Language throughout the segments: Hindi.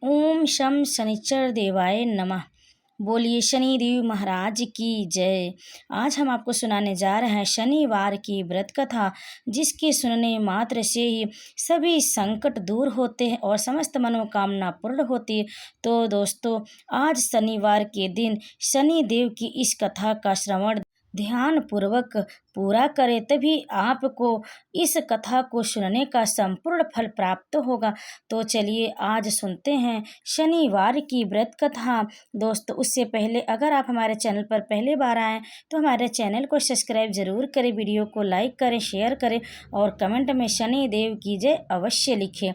ओम शम शनिचर देवाय नमः। बोलिए शनिदेव महाराज की जय। आज हम आपको सुनाने जा रहे हैं शनिवार की व्रत कथा, जिसके सुनने मात्र से ही सभी संकट दूर होते हैं और समस्त मनोकामना पूर्ण होती है। तो दोस्तों, आज शनिवार के दिन शनिदेव की इस कथा का श्रवण ध्यान पूर्वक पूरा करें, तभी आपको इस कथा को सुनने का संपूर्ण फल प्राप्त होगा। तो चलिए आज सुनते हैं शनिवार की व्रत कथा। दोस्तों, उससे पहले अगर आप हमारे चैनल पर पहली बार आएँ तो हमारे चैनल को सब्सक्राइब जरूर करें, वीडियो को लाइक करें, शेयर करें और कमेंट में शनिदेव की जय अवश्य लिखें।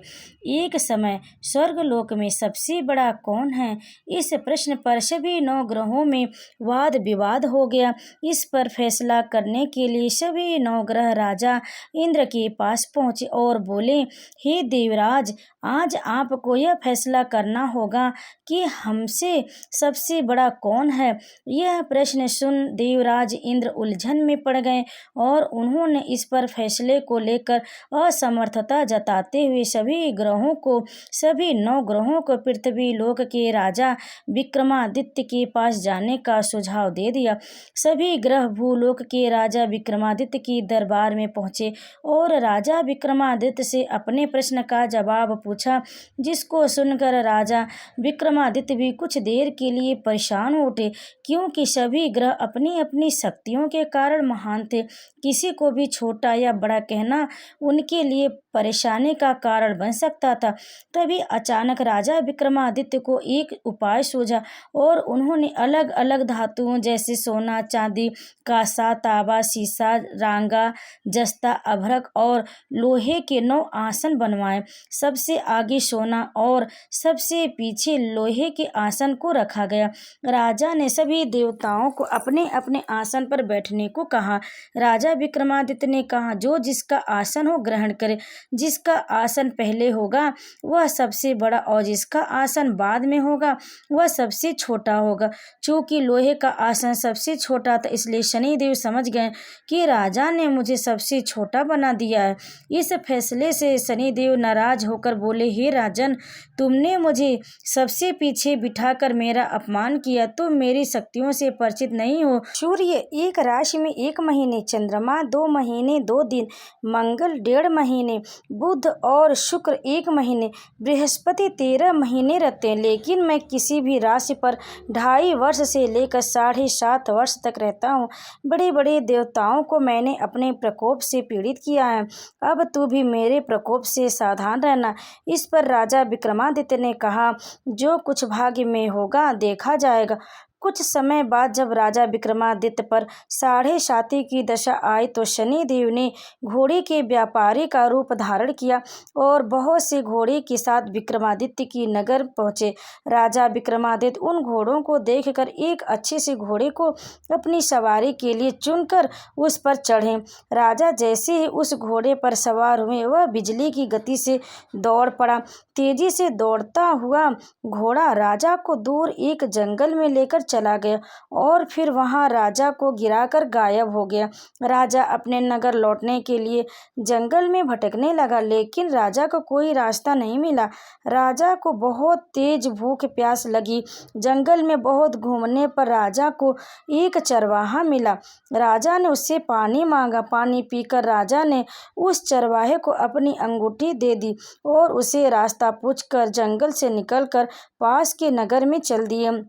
एक समय स्वर्गलोक में सबसे बड़ा कौन है, इस प्रश्न पर सभी 9 ग्रहों में वाद विवाद हो गया। इस पर फैसला करने के लिए सभी 9 ग्रह राजा इंद्र के पास पहुंचे और बोले, हे देवराज, आज आपको यह फैसला करना होगा कि हमसे सबसे बड़ा कौन है। यह प्रश्न सुन देवराज इंद्र उलझन में पड़ गए और उन्होंने इस पर फैसले को लेकर असमर्थता जताते हुए सभी 9 ग्रहों को पृथ्वी लोक के राजा विक्रमादित्य के पास जाने का सुझाव दे दिया। सभी ग्रह भूलोक के राजा विक्रमादित्य के दरबार में पहुंचे और राजा विक्रमादित्य से अपने प्रश्न का जवाब पूछा, जिसको सुनकर राजा विक्रमादित्य भी कुछ देर के लिए परेशान हो उठे, क्योंकि सभी ग्रह अपनी अपनी शक्तियों के कारण महान थे। किसी को भी छोटा या बड़ा कहना उनके लिए परेशानी का कारण बन सकता था। तभी अचानक राजा विक्रमादित्य को एक उपाय सूझा और उन्होंने अलग अलग धातुओं जैसे सोना, चांदी, कांसा, तांबा, सीसा, रांगा, जस्ता, अभ्रक और लोहे के 9 आसन बनवाए। सबसे आगे सोना और सबसे पीछे लोहे के आसन को रखा गया। राजा ने सभी देवताओं को अपने अपने आसन पर बैठने को कहा। राजा विक्रमादित्य ने कहा, जो जिसका आसन हो ग्रहण करे। जिसका आसन पहले होगा वह सबसे बड़ा और जिसका आसन बाद में होगा वह सबसे छोटा होगा। चूंकि लोहे का आसन सबसे छोटा था, इसलिए शनिदेव समझ गए कि राजा ने मुझे सबसे छोटा बना दिया है। इस फैसले से शनिदेव नाराज होकर बोले, हे राजन, तुमने मुझे सबसे पीछे बिठाकर मेरा अपमान किया। तुम मेरी शक्तियों से परिचित नहीं हो। सूर्य एक राशि में 1 महीने, चंद्रमा 2 महीने 2 दिन, मंगल 1.5 महीने, बुध और शुक्र 1 महीने, बृहस्पति 13 महीने रहते हैं। लेकिन मैं किसी भी राशि पर 2.5 वर्ष से लेकर 7.5 वर्ष तक रहता हूँ। बड़े बड़े देवताओं को मैंने अपने प्रकोप से पीड़ित किया है। अब तू भी मेरे प्रकोप से सावधान रहना। इस पर राजा विक्रमादित्य ने कहा, जो कुछ भाग्य में होगा देखा जाएगा। कुछ समय बाद जब राजा विक्रमादित्य पर 7.5 की दशा आई तो शनिदेव ने घोड़े के व्यापारी का रूप धारण किया और बहुत से घोड़े के साथ विक्रमादित्य की नगर पहुंचे। राजा विक्रमादित्य उन घोड़ों को देखकर एक अच्छे से घोड़े को अपनी सवारी के लिए चुनकर उस पर चढ़े। राजा जैसे ही उस घोड़े पर सवार हुए, वह बिजली की गति से दौड़ पड़ा। तेजी से दौड़ता हुआ घोड़ा राजा को दूर एक जंगल में लेकर चला गया और फिर वहां राजा को गिराकर गायब हो गया। राजा अपने नगर लौटने के लिए जंगल में भटकने लगा, लेकिन राजा को कोई रास्ता नहीं मिला। राजा को बहुत तेज भूख प्यास लगी। जंगल में बहुत घूमने पर राजा को एक चरवाहा मिला। राजा ने उससे पानी मांगा। पानी पीकर राजा ने उस चरवाहे को अपनी अंगूठी दे दी और उसे रास्ता पूछकर जंगल से निकलकर पास के नगर में चल दिए।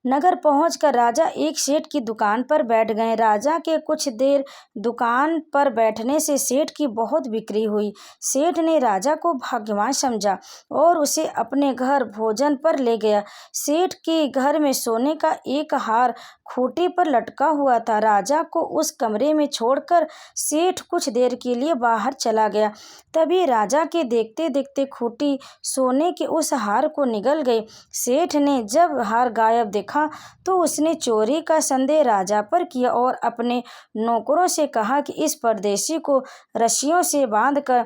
नगर पहुंचकर राजा एक सेठ की दुकान पर बैठ गए। राजा के कुछ देर दुकान पर बैठने से सेठ की बहुत बिक्री हुई। सेठ ने राजा को भाग्यवान समझा और उसे अपने घर भोजन पर ले गया। सेठ के घर में सोने का एक हार खूंटी पर लटका हुआ था। राजा को उस कमरे में छोड़कर सेठ कुछ देर के लिए बाहर चला गया। तभी राजा के देखते देखते खूंटी सोने के उस हार को निगल गई। सेठ ने जब हार गायब देखा तो उसने चोरी का संदेह राजा पर किया और अपने नौकरों से कहा कि इस परदेशी को रस्सियों से बांधकर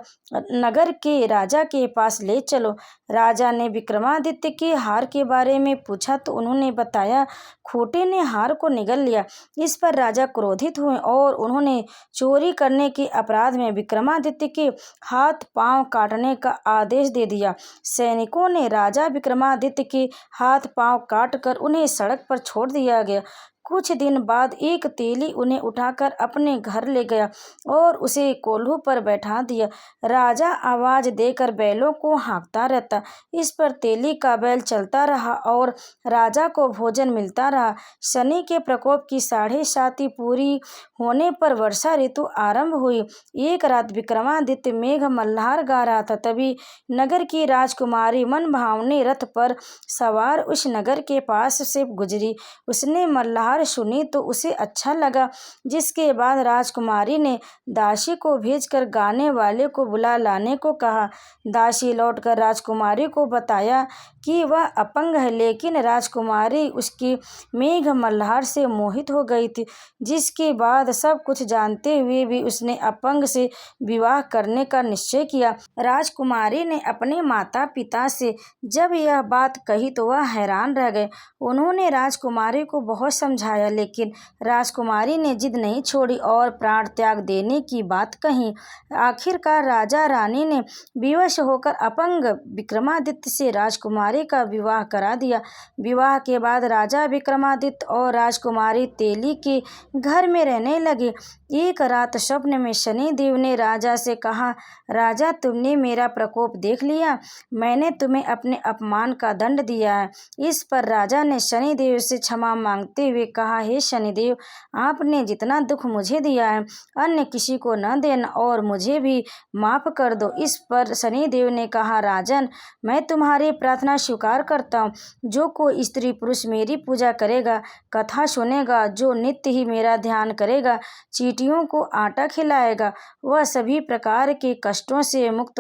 नगर के राजा के पास ले चलो। राजा ने विक्रमादित्य की हार के बारे में पूछा तो उन्होंने बताया खोटे ने हार को निगल लिया। इस पर राजा क्रोधित हुए और उन्होंने चोरी करने के अपराध में विक्रमादित्य के हाथ पांव काटने का आदेश दे दिया। सैनिकों ने राजा विक्रमादित्य के हाथ पांव काटकर उन्हें सड़क पर छोड़ दिया गया। कुछ दिन बाद एक तेली उन्हें उठाकर अपने घर ले गया और उसे कोल्हू पर बैठा दिया। राजा आवाज देकर बैलों को हाँकता रहता। इस पर तेली का बैल चलता रहा और राजा को भोजन मिलता रहा। शनि के प्रकोप की 7.5 पूरी होने पर वर्षा ऋतु आरंभ हुई। एक रात विक्रमादित्य मेघ मल्हार गा रहा था, तभी नगर की राजकुमारी मन भावने रथ पर सवार उस नगर के पास से गुजरी। उसने मल्हार सुनी तो उसे अच्छा लगा, जिसके बाद राजकुमारी ने दासी को भेजकर गाने वाले को बुला लाने को कहा। दासी लौटकर राजकुमारी को बताया कि वह अपंग है, लेकिन राजकुमारी उसकी मेघ मल्हार से मोहित हो गई थी, जिसके बाद सब कुछ जानते हुए भी उसने अपंग से विवाह करने का निश्चय किया। राजकुमारी ने अपने माता पिता से जब यह बात कही तो वह हैरान रह गए। उन्होंने राजकुमारी को बहुत समझाया, लेकिन राजकुमारी ने जिद नहीं छोड़ी और प्राण त्याग देने की बात कही। आखिरकार राजा रानी ने विवश होकर अपंग विक्रमादित्य से राजकुमारी का विवाह करा दिया। विवाह के बाद राजा विक्रमादित्य और राजकुमारी तेली के घर में रहने लगे। एक रात स्वप्न में शनिदेव ने राजा से कहा, राजा, तुमने मेरा प्रकोप देख लिया। मैंने तुम्हें अपने अपमान का दंड दिया है। इस पर राजा ने शनिदेव से क्षमा मांगते हुए कहा, हे शनिदेव, आपने जितना दुख मुझे दिया है अन्य किसी को न देना और मुझे भी माफ कर दो। इस पर शनिदेव ने कहा, राजन, मैं तुम्हारी प्रार्थना स्वीकार करता हूँ। जो कोई स्त्री पुरुष मेरी पूजा करेगा, कथा सुनेगा, जो नित्य ही मेरा ध्यान करेगा, चींटियों को आटा खिलाएगा, वह सभी प्रकार के कष्टों से मुक्त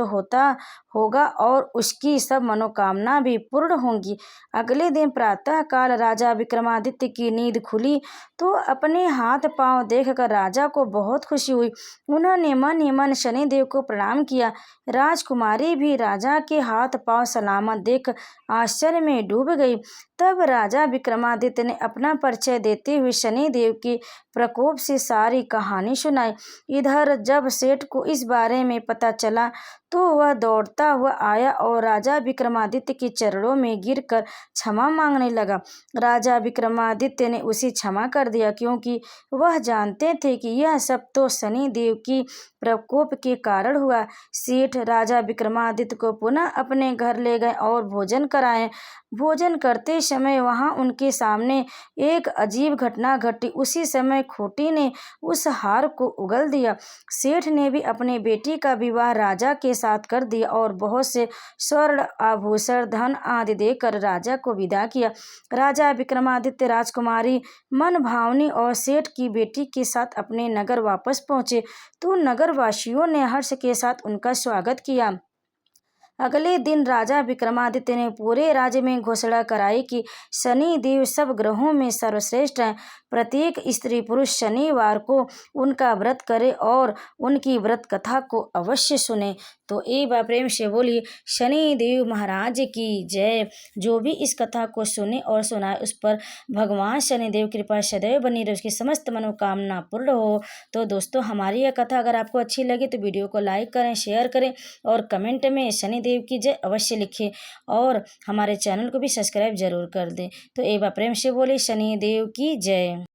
होगा और उसकी सब मनोकामना भी पूर्ण होंगी। अगले दिन प्रातः काल राजा विक्रमादित्य की नींद खुली तो अपने हाथ पांव देखकर राजा को बहुत खुशी हुई। उन्होंने मन ही मन शनिदेव को प्रणाम किया। राजकुमारी भी राजा के हाथ पांव सलामत देख आश्चर्य में डूब गई। तब राजा विक्रमादित्य ने अपना परिचय देते हुए शनिदेव के प्रकोप से सारी कहानी सुनाई। इधर जब सेठ को इस बारे में पता चला तो वह दौड़ता हुआ आया और राजा विक्रमादित्य के चरणों में गिरकर क्षमा मांगने लगा। राजा विक्रमादित्य ने उसे क्षमा कर दिया, क्योंकि वह जानते थे कि यह सब तो शनिदेव की प्रकोप के कारण हुआ। सेठ राजा विक्रमादित्य को पुनः अपने घर ले गए और भोजन कराए। भोजन करते समय वहां उनके सामने एक अजीब घटना घटी। उसी समय खोटी ने उस हार को उगल दिया। सेठ ने भी अपनी बेटी का विवाह राजा के साथ कर दिया और बहुत से स्वर्ण आभूषण धन आदि देकर राजा को विदा किया। राजा विक्रमादित्य राजकुमारी मन भावनी और सेठ की बेटी के साथ अपने नगर वापस पहुंचे तो नगरवासियों ने हर्ष के साथ उनका स्वागत किया। अगले दिन राजा विक्रमादित्य ने पूरे राज्य में घोषणा कराई कि शनिदेव सब ग्रहों में सर्वश्रेष्ठ हैं। प्रत्येक स्त्री पुरुष शनिवार को उनका व्रत करे और उनकी व्रत कथा को अवश्य सुने। तो एक बार प्रेम से बोलिए शनिदेव महाराज की जय। जो भी इस कथा को सुने और सुनाए उस पर भगवान शनिदेव कृपा सदैव बनी रहे, उसकी समस्त मनोकामना पूर्ण हो। तो दोस्तों, हमारी यह कथा अगर आपको अच्छी लगी तो वीडियो को लाइक करें, शेयर करें और कमेंट में शनिदेव की जय अवश्य लिखें और हमारे चैनल को भी सब्सक्राइब जरूर कर दें। तो एक बार प्रेम से बोले शनिदेव की जय।